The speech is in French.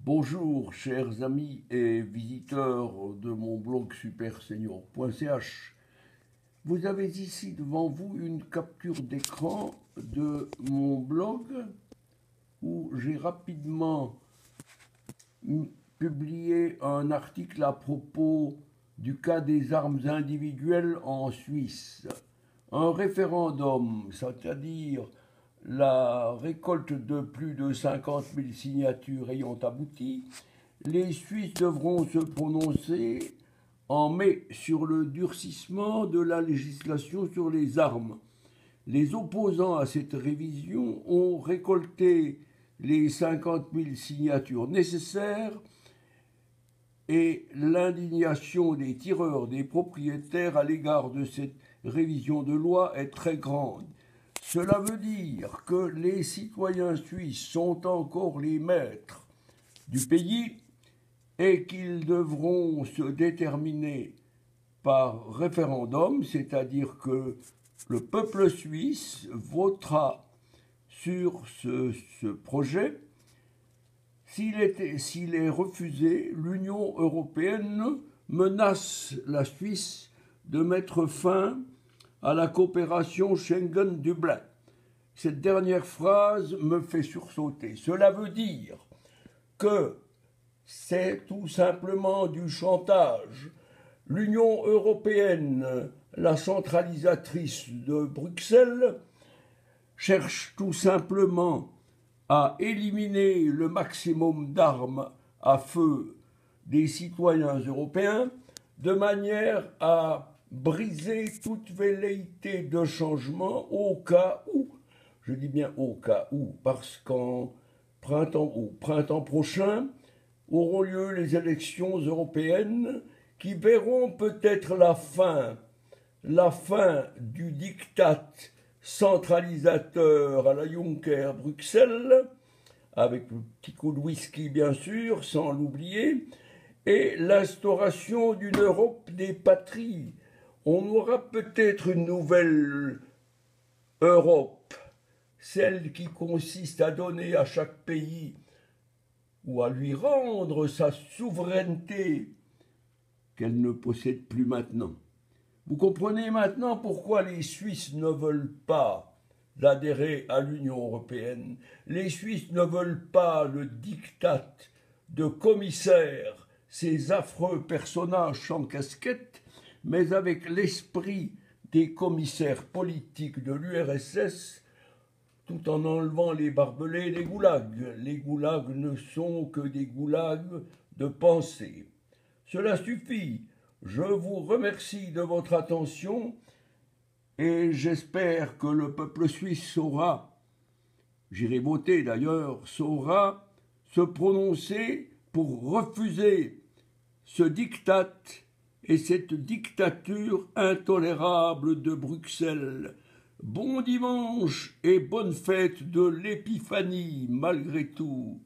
Bonjour chers amis et visiteurs de mon blog supersenior.ch. Vous avez ici devant vous une capture d'écran de mon blog où j'ai rapidement publié un article à propos du cas des armes individuelles en Suisse. Un référendum, c'est-à-dire la récolte de plus de 50 000 signatures ayant abouti, les Suisses devront se prononcer en mai sur le durcissement de la législation sur les armes. Les opposants à cette révision ont récolté les 50 000 signatures nécessaires et l'indignation des tireurs, des propriétaires à l'égard de cette révision de loi est très grande. Cela veut dire que les citoyens suisses sont encore les maîtres du pays et qu'ils devront se déterminer par référendum, c'est-à-dire que le peuple suisse votera sur ce projet. S'il est refusé, l'Union européenne menace la Suisse de mettre fin à la coopération Schengen-Dublin. Cette dernière phrase me fait sursauter. Cela veut dire que c'est tout simplement du chantage. L'Union européenne, la centralisatrice de Bruxelles, cherche tout simplement à éliminer le maximum d'armes à feu des citoyens européens de manière à briser toute velléité de changement au cas où, je dis bien au cas où, parce qu'au printemps prochain auront lieu les élections européennes qui verront peut-être la fin du diktat centralisateur à la Juncker Bruxelles, avec le petit coup de whisky bien sûr, sans l'oublier, et l'instauration d'une Europe des patries. On aura peut-être une nouvelle Europe, celle qui consiste à donner à chaque pays ou à lui rendre sa souveraineté qu'elle ne possède plus maintenant. Vous comprenez maintenant pourquoi les Suisses ne veulent pas adhérer à l'Union européenne. Les Suisses ne veulent pas le diktat de commissaires, ces affreux personnages sans casquette, mais avec l'esprit des commissaires politiques de l'URSS, tout en enlevant les barbelés et les goulags. Les goulags ne sont que des goulags de pensée. Cela suffit. Je vous remercie de votre attention et j'espère que le peuple suisse saura, j'irai voter d'ailleurs, saura se prononcer pour refuser ce diktat et cette dictature intolérable de Bruxelles. Bon dimanche et bonne fête de l'Épiphanie malgré tout.